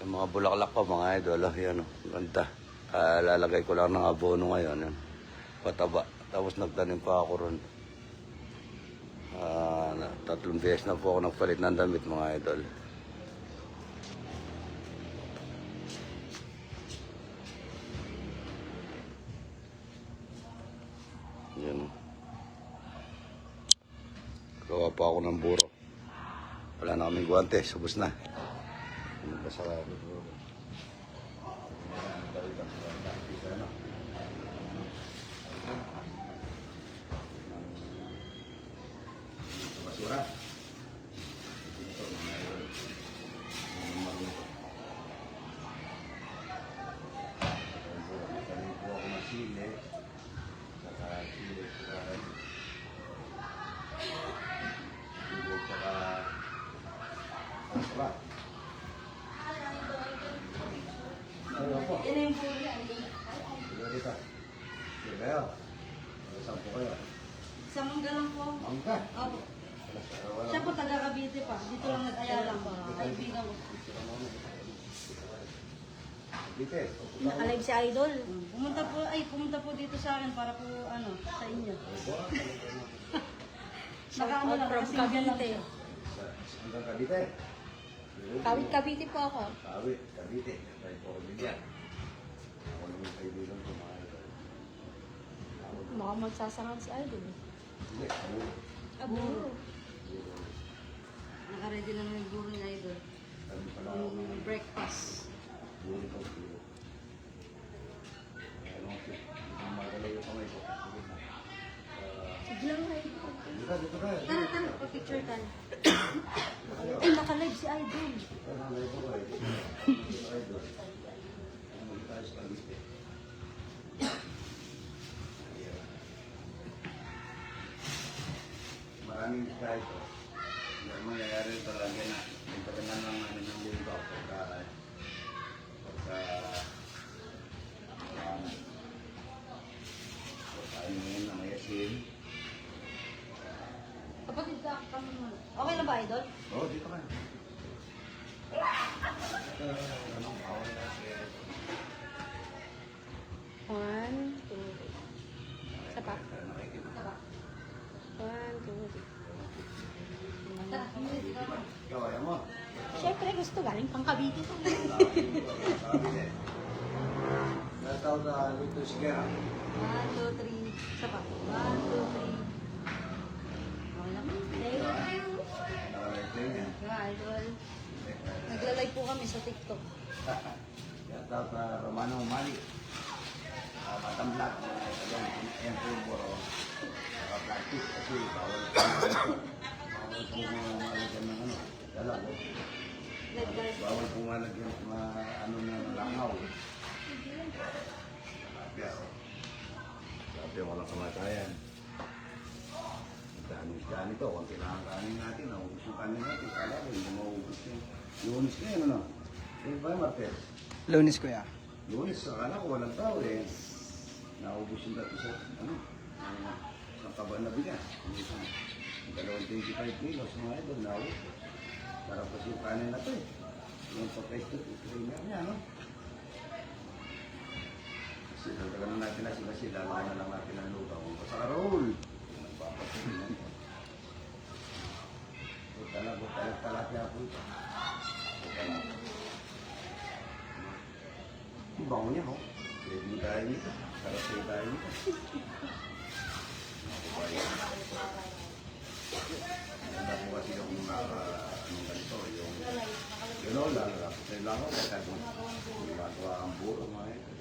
Yung mga bulaklak ko, mga idol, yan, ganda. Lalagay ko lang ng abono ngayon, yan. Pataba. Tapos nagtanim pa ako ron. 3 beses na po ako nagpalit ng damit, mga idol. Yan. Gawa pa ako ng buro. Wala na kaming guwante, subos na. Ano ba sa buro? Basura. Sa Mangga lang po. Mangga? Opo. Siya po taga Cavite pa. Dito lang nag-aya lang po. Kaibigan ko. Nakalive si Idol. Pumunta po dito sa akin para po sa inyo. Shout Nakaano out lang from kasi lang Cavite. siya. Hanggang Cavite? Kawit Cavite po ako. Kawit, Cavite. Tayo po bigyan. Ako naman kaibigan ko, mga idol. Baka magsasangad si Idol. Hindi, ako. Aburo. Naka-ready na ng guro ni Idol. Sabi pala ako ng Yung breakfast. buri ko. Ano kasi, magalaw yung kamay ko. Sige na. Sige lang Idol. Dito ka. Tara, tara. Pag-picture tayo. Ay, nakalive si Idol. Maraming isda ito. Yung mangyayari talaga na yung pagkanan ng ng linggo pagka pagkain ngayon na may asin. Kapatid ka kami mo. Okay lang ba, Idol? Oo, dito ka. Anong bawal na siya? 1, 2, isa pa. 1, 2, 3. Tara, Ikaw, ayaw mo? Siyempre gusto galing pang Cavite to. Natawag na Lito Sigera. 1, 2, 3. Isa pa. 1, 2, 3. Okay lang. Thank you. Nakalive yan. Yeah, Idol. Nagla-live po kami sa TikTok. Natawag na Romano Mali. Batang Black. Ayan po yung buro. Naka-practice kasi bawal po malagyan ng dalag. Live guys. Bawal po malagyan ng langaw. Sabi, walang kamatayan. Dami ito. Kung kailangan kanin natin, naubos yung kanin natin. Kala ko, hindi maubos yung Lunes ka yun, ano? Ano ba yung Martes? Lunes kuya. Lunes, akala ko walang tao eh. Naubos yung dati sa, sa taba na bigas. Dalawang 25 kilos, mga idol, naubos. Sarap kasi yung kanin na ito eh. Yung pa-pesto, trainer niya, no? Kasi nagkaroon natin na sila, lalo na lang natin ang lupa. Kung sa roll, nagpapatuloy na. Talag-talag po ito. Ang bango niya, oh. Pwede tayo nito. Sarap tayo nito. Maganda po kasi yung anong ganito, yung lola, lapit na lang ako, kaya gumagawa ang buro, mga ito.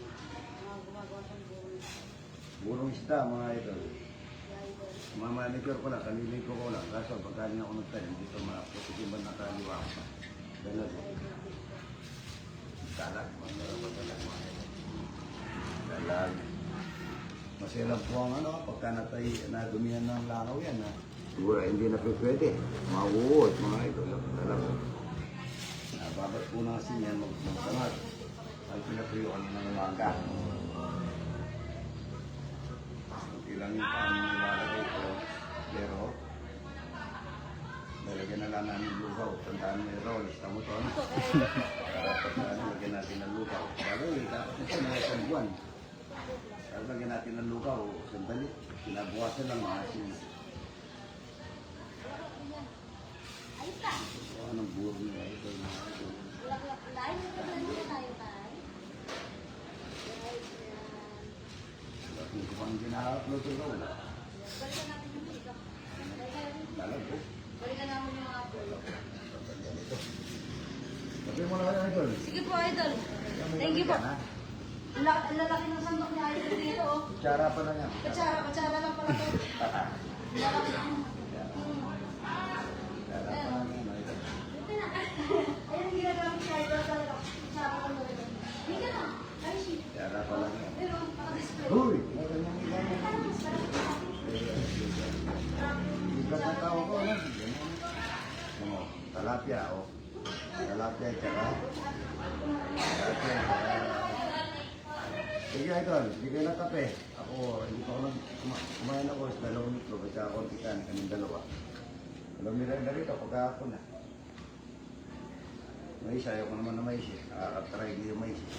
Burong isda, mga ito. Mamanicure ko lang, kaniligo ko lang. Kaso pagkaling ako nagtanim, dito maputikiban na kaliwa ko. Dalag. Dalag, dalag. Dalag. Maselang po ang pagka nadumihan ng langaw yan, ha. Siguro hindi na pwede. Mauot, mga ito. Dalag. Babat po na kasi yan, magsangat. Ay pinapuyo kami ng umaga. Ilang yung paano nilalagay ko, pero lalagyan na lang namin lugaw. Tandaan mo yung rolls, tamo to, ano? Pag Lagyan natin ng lugaw, sandali. Kinabukasan lang mga asin. Anong buhay niya ito? Kung pang gina-upload ito daw. Lalago. Sabi mo na kayo, Idol. Sige po, Idol. Thank you po. Ang lalaki ng sandok ni Idol dito, oh. Kutsara pa lang yan. Kutsara lang pala to. Ang lalaki ng... Kutsara pa lang yan, Idol. Ayun, ginagamit si Idol talaga. Kutsara lang pala to. Hindi ka na. Ay, shit. Kutsara pa lang yan. Pero, naka-display. Uy! Meron yung iba yan. Ikat na tao ko, ano? Ano? Talapia, oh. Talapia, tsaka. Talapia, sige, Idol. Hindi kayo ng kape. Ako, hindi pa ako kumain ako sa 2 litro. Kasi ako ang tikan, kaming dalawa. Alam nila na rito, pagkakapon na. Mais, ayaw ko naman na mais eh. Nakakatry din yung mais eh.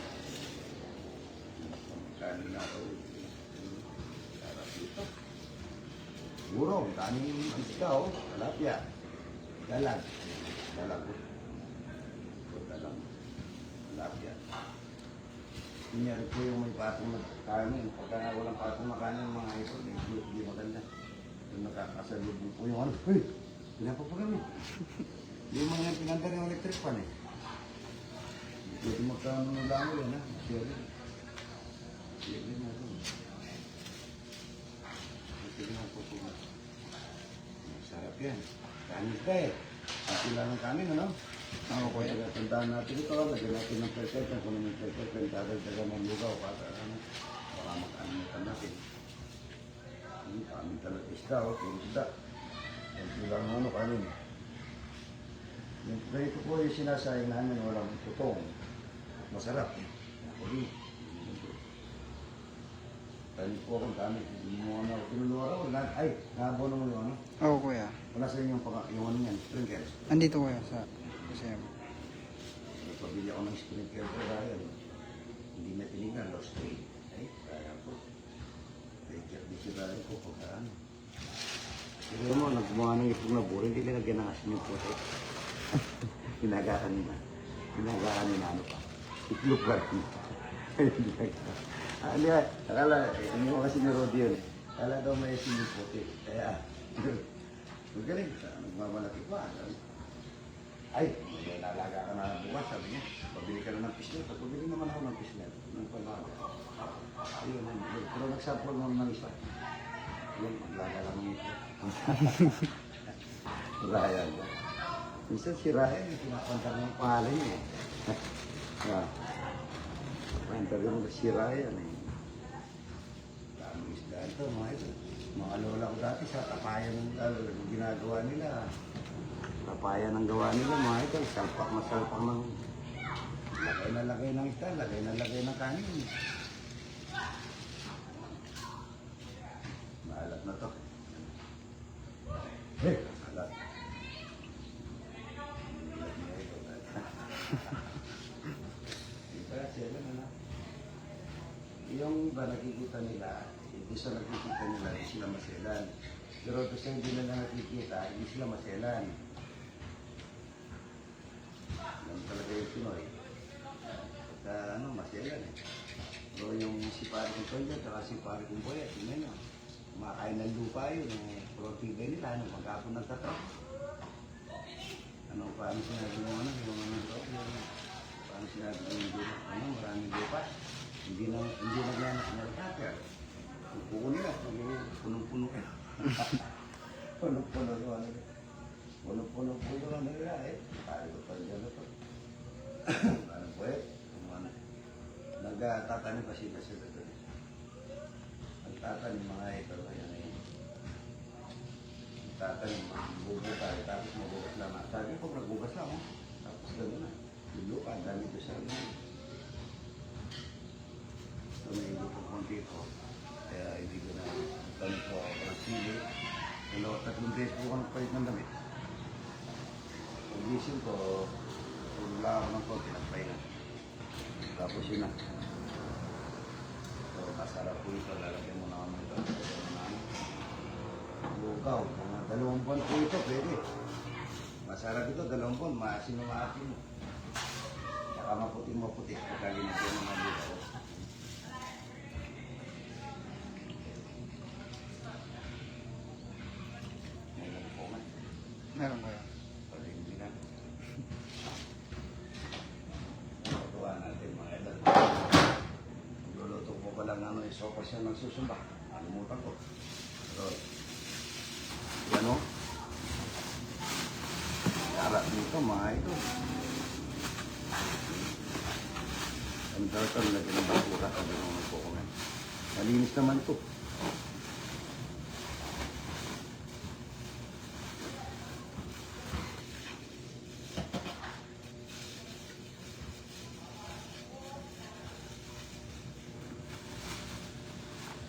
Kanin na ako. Sarap dito. Burong, kanin isda oh. Talapia. Dalag. Dalag oh. Dalag. Talapia. Kunyari po yung may patong na kanin. Pagka nga walang patong na kanin mga ito, hindi maganda. Yung nakakasalubong po yung ano. Hey! Pinapapagawin. Yung mga pinanda ng electric pan eh. Pwede magkano lang yun ha. Siyempre. Siyempre na ito. Siyempre na po po. Sarap yan. Kanin ka eh. Kasi lang ng kanin ano? Oo, kuya. Tandaan natin ito. Lagyan natin ng perpetan. Kung naman perpetan, tatagdagan ng lugaw. Para makaanitan natin. Kami talaga isda o. Puro isda. Kunti lang ano kanin. Yung ganito po yung sinasayang namin. Walang tutong. Masarap. Hindi. Tayo po akong dami. Hindi mo ano. Tinulungan ako. Ay, nabono mo yung ano. Oo, kuya. Wala sa inyo yung ano yan. Sprinkles. Andito, kuya, sa SM. Pabili ako ng sprinkler ko dahil hindi na tinignan, lost trade. Ay, kaya po. Take di siya dahil ko pagka ano. Pero mo, nagbuha ng itong naburo, hindi nilagyan ng asin yung puti. Ginagahan nila. Ginagahan nila ano pa. Itlog ba rin? Ano yan? Akala, hindi mo kasi ni Rodi yun. Akala daw may asin yung puti. Kaya, magaling. Nagmamalaki pa. Ay, may nalaga ka na bukas, sabi niya. Pabili ka na ng pislet. Pabili naman ako ng pislet. Ng palaga. Ayun, pero nagsample mo ng isa. Yun, maglaga lang yung ito. Ryan. Minsan si Ryan, pinapantar ng pangalan niya eh. Pantar yung si Ryan eh. Daming isda ito, mga ito. Mga lola ko dati sa tapayan ng ginagawa nila. Tapayan ang gawa nila, mga ito. Salpak na salpak ng... Lagay na lagay ng isda, lagay na lagay ng kanin. Maalat na to. Hey! Alat. Yung iba nakikita nila, hindi sa nakikita nila, hindi sila maselan. Pero ito sa hindi nila nakikita, hindi sila maselan. Yan talaga yung Pinoy. Pagka maselan eh. Pero yung si pare kong Toyo, saka si pare kong Boya, tingnan nyo. Kumakain ng lupa yun, protiba nila, pagkapon nagtatrapo. Paano sinabi mo paano sinabi mo maraming lupa. Hindi naglanak ng helicopter. Pupuko nila, punong-puno ka. Punong-puno yung ano. Punong-puno po yung ano nila eh. Pari ko pa dyan na to. Ano po eh? Nagtatanim pa sila ito. Nagtatanim mga ito. Ayan eh. Nagtatanim, magbubukay. Tapos mabukas lang. Sabi ko, nagbukas lang. Tapos gano'n na. Yung lupa, dami ko sa ano. So may lupa konti ko. Kaya hindi ko na tanong ko ako ng sili. 3 days po ako nagpalit ng damit. Pag-gising ko, wala ako ng konti, nagpahinga. Tapos yun na. So, Masarap po ito. Lalagyan mo na kami ito. Lugaw. Mga 2 buwan po ito. Pwede. Masarap ito. 2 buwan. Maasin mo maasin mo. Saka maputing-maputi. Pagka ginagyan mo ng lugaw. Ngayon po nga. Meron kuya. Palindi na. Patuwa natin mga edad. Luluto ko pa lang ano, isopa siya ng susumba. Alimutan ko. So, yan o. Sarap dito mga ito. Ang talaga lagi ng basura. Sabi mo nagpo-comment. Malinis naman ito.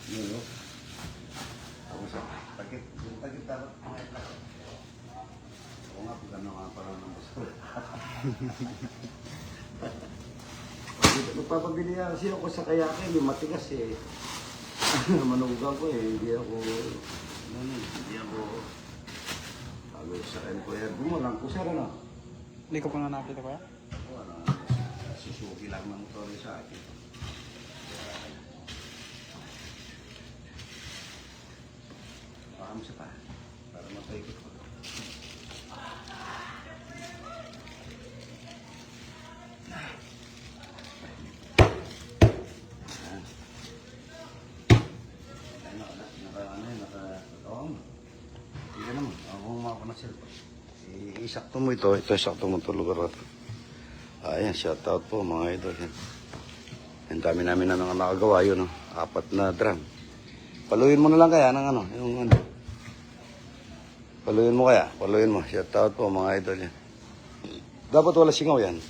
Yun o. Tapos takip. Yung takip dapat mga itlak. Oo nga, pag ano nga parang ng basura. Magpapabili nga kasi ako sa kayakin, yung matigas eh. Manugang ko eh, hindi ako talo sa akin ko eh. Bumulang ko sa ano. Hindi ko pa nga nakita kuya. Wala, susuki lang ng motor sa akin. Paham siya pa, para mapaikot ko. Sige naman, ako mga na cellphone. Isakto mo ito isakto mo ito lugar ito. Ayan, shout out po mga idol. Yan. Ang dami namin na mga nakagawa yun, no? 4 na drum. Paluin mo na lang kaya ng ano, yung ano. Paluin mo kaya, paluin mo. Shout out po mga idol yan. Dapat wala singaw yan.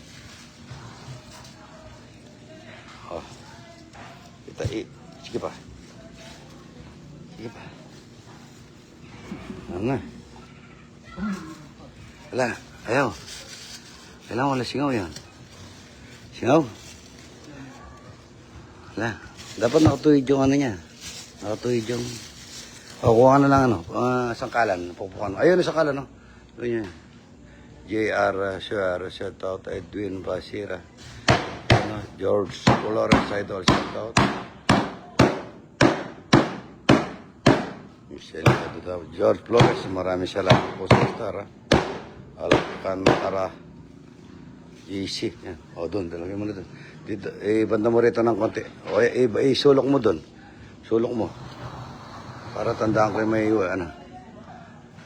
Oh. Sige pa. Sige pa. Ano na? Wala. Ayaw. Kailangan wala singaw yan. Singaw? Wala. Dapat nakatuwid yung ano niya. Nakatuwid yung... O, kuha ka na lang ano. Sangkalan. Pupukan. Ayun, sangkalan, no? Yun yun. J.R. Suar. Shout out. Edwin Basira. Ano, George Colores Idol. Shout out. George Flores, maraming salamat po sa star. Alcantara GC. Yan. O doon, dalagay mo na doon. Dito, banda mo rito ng konti. O sulok mo doon. Sulok mo. Para tandaan ko yung may ano.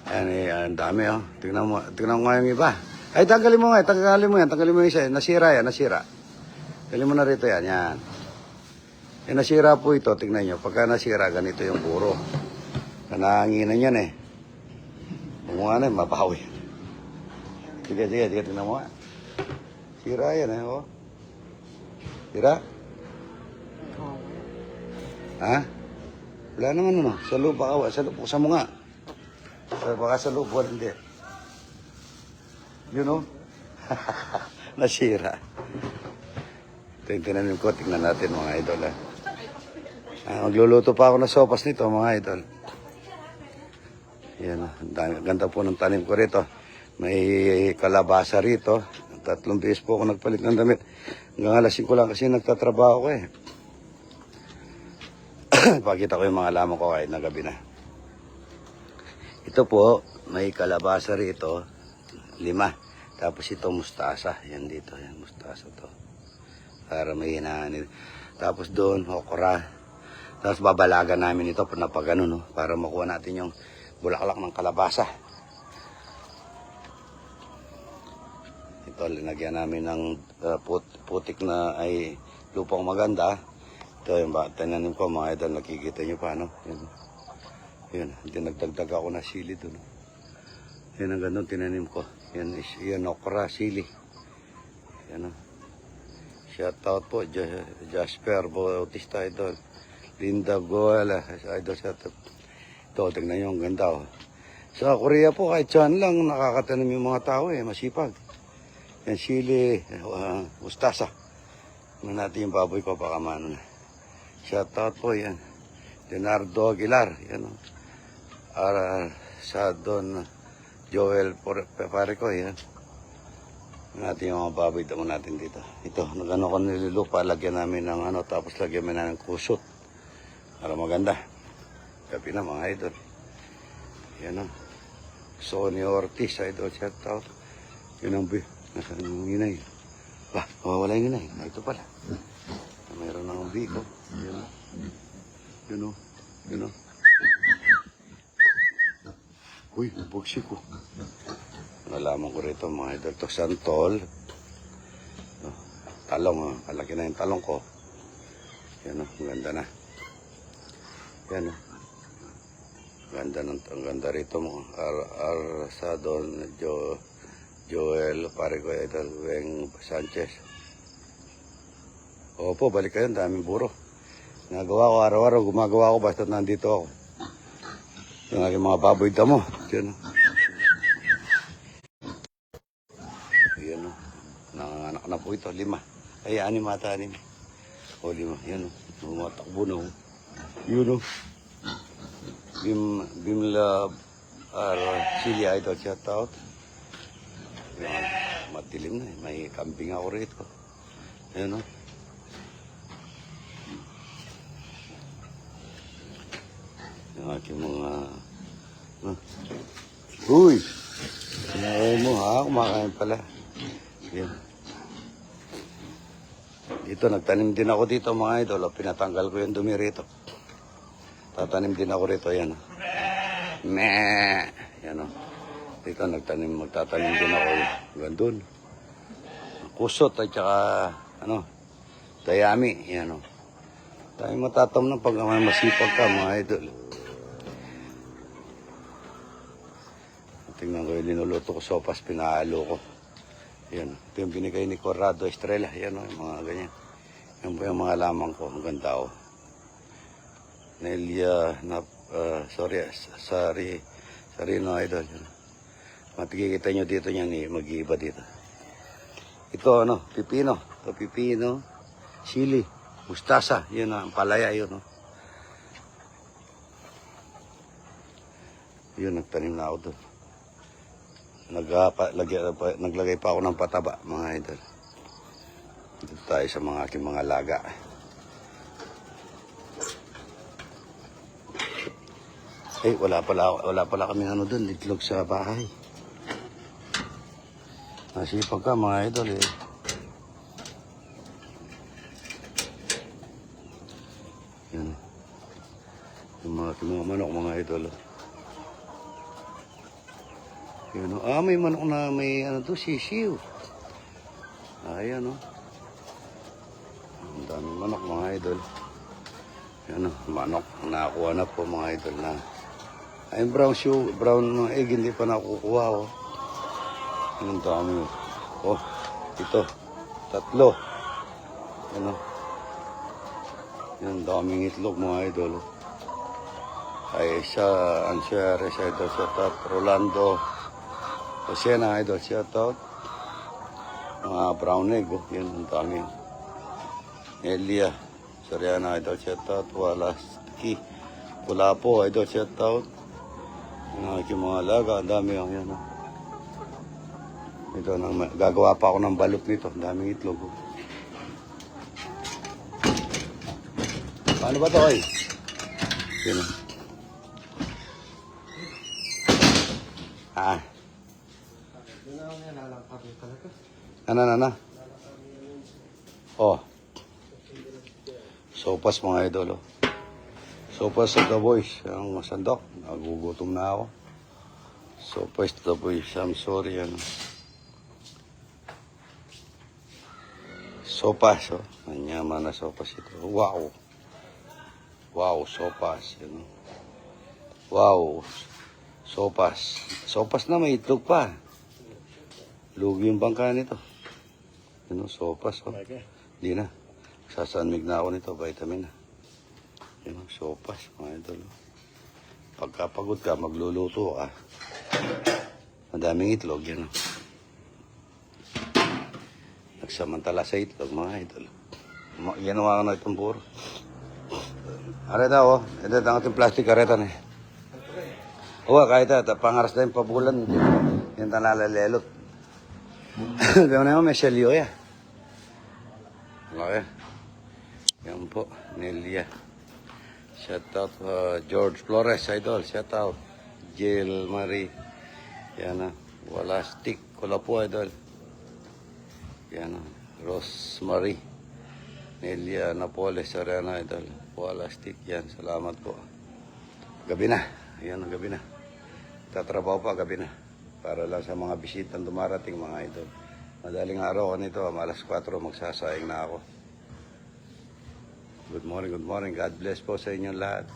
Ayan, ang dami oh. Tingnan mo nga yung iba. Ay, tanggalin mo nga. Tanggalin mo yung isa. Nasira yan, nasira. Tanggalin mo na rito yan. Yan. Nasira po ito, tingnan nyo. Pagka nasira, ganito yung puro. Nananginan yan eh. Kung nga na, mapahawi. Sige, tingnan mo nga. Sira yan eh, oh. Sira? Ha? Wala naman ano. Sa loob, sa mo nga. Baka sa loob, wala hindi. You know? Nasira. Ito yung tinanim ko. Tingnan natin mga idol. Magluluto pa ako ng sopas nito mga idol. Yan, ganda po ng tanim ko rito. May kalabasa rito. 3 beses po ako nagpalit ng damit. Hanggang alas 5 lang kasi nagtatrabaho ko eh. Pakita ko yung mga lamang ko kahit na gabi na. Ito po, may kalabasa rito. 5. Tapos ito mustasa. Yan dito, yan mustasa to. Para may hinahanin. Tapos doon, okra. Tapos babalagan namin ito na pag ano, no? Para makuha natin yung bulaklak ng kalabasa. Ito, linagyan namin ng putik na ay lupang maganda. Ito yung tinanim ko mga idol, nakikita nyo pa, no? Yun, dinagdagdag ako na sili doon. Yan ang ganun tinanim ko. Yan okra, sili. Yan, no? Shout out po, Jasper Bautista idol. Linda Goala, idol shout out. Ito, tingnan nyo, ang ganda, oh. Sa Korea po, kahit saan lang, nakakatanim yung mga tao, eh, masipag. Yan, sili, mustasa. Ano natin yung baboy ko, baka maano na. Shoutout po yan. Leonardo Aguilar. Yan o. Sa Don Joel Parico. Yan. Natin yung mga baboy damo natin dito. Ito, nagano ko nililupa, lagyan namin ng ano, tapos lagyan namin ng kusot. Para maganda. Gabi na mga idol. Yan o. Sonny Ortiz, idol, shout out. Yun ang nasaan yung inay. Bah, mawawala yung inay. Ito pala. Mayroon ng biko. Yan o. Yun o. Yun o. Uy, bugsik ko. Nalaman ko rito mga idol. Ito santol. Talong, kalaki na yung talong ko. Yan o, ang ganda na. Yan o. Ang ganda rito mo. Arsadon, Joel, pare ko idol, Weng Sanchez. Opo, balik kayo, daming buro. Nagawa ko araw-araw, gumagawa ko basta nandito ako. Yung aking mga baboy damo. Yan o. Yan o. Nanganak na po ito, 5. Ay, 6 ata, 6. O, 5. Yan o. Tumatakbo na o. Yun o. Bimla Cilia ito, shout out. Matilim na eh. May camping ako rito. Yan o. Yung aking mga... Uy! Sinaw mo ha, kumakain pala. Yan. Dito, nagtanim din ako dito mga idol. Pinatanggal ko yung dumi rito. Tatanim din ako rito, yan. Meh! Yan o. Dito, magtatanim din ako. Gandun. Kusot at saka, dayami. Yan o. Tayo matatam na pag masipag ka, mga idol. Tingnan ko yung linuluto ko sopas, pinahalo ko. Yan. Ito yung binigay ni Corrado Estrella. Yan o, yung mga ganyan. Yan po yung mga lamang ko. Ang ganda o. Nelia, Sarino idol. Matigikita nyo dito niyan, mag-iiba dito. Ito, pipino. Ito, pipino, sili, mustasa. Yun, ang palaya, yun. Yun, nagtanim na ako doon. Naglagay pa ako ng pataba, mga idol. Dito tayo sa mga aking mga laga. Eh, wala pala kami doon, itlog sa bahay. Nasipag ka, mga idol eh. Yan. Yung mga manok, mga idol. Yan, may manok na may sisiw. Ayan, Ang daming manok, mga idol. Yan, manok. Nakakuha na po, mga idol na. Ay, brown egg, hindi pa nakukuha, Ang dami, ito. 3. Yan, Yan, daming itlog, mga idol. Ay, Answer, idol, shout out. Rolando. Siena, idol, shout out. Mga brown egg, Yan, ang dami. Elia, Soriana, idol, shout out. Walaski. Pula po, idol, shout out. Yung mga alaga, ang dami yan. Ito, gagawa pa ako ng balot nito. Ang daming itlog. Paano ba ito, ay? Yan. Ano? Sopas, mga idol, Sopas sa The Voice, ang masandok. Nagugutom na ako. Sopas sa The Voice, I'm sorry, Sopas, Manyaman na sopas ito. Wow, sopas, Wow, sopas. Sopas na may itlog pa. Lugi yung bangka nito. Sopas, Hindi na. Sasanmig na ako nito, vitamin na. Sopas, mga idol. Pagkapagod ka, magluluto ka. Madaming itlog, Nagsamantala sa itlog, mga idol. Ginawa ko na itong buro. Areta oh. Ito ang ating plastic areta ni. Oo, kahit ito. Pangaras na yung pabulan. Yung talalalelot. Gawin na mo, may selyo ya. Okay. Yan po, Nelia. Shout out George Flores, idol. Shout out Jill Marie. Yan na. Wala stick. Wala po, idol. Yan na. Rosemary. Nelia Napoles, Arena, idol. Wala stick yan. Salamat po. Gabi na. Ayan, gabi na. Tatrabaho pa, gabi na. Para lang sa mga bisitang dumarating, mga idol. Madaling araw ko nito, alas 4, magsasayang na ako. Good morning, good morning. God bless po sa inyong lahat.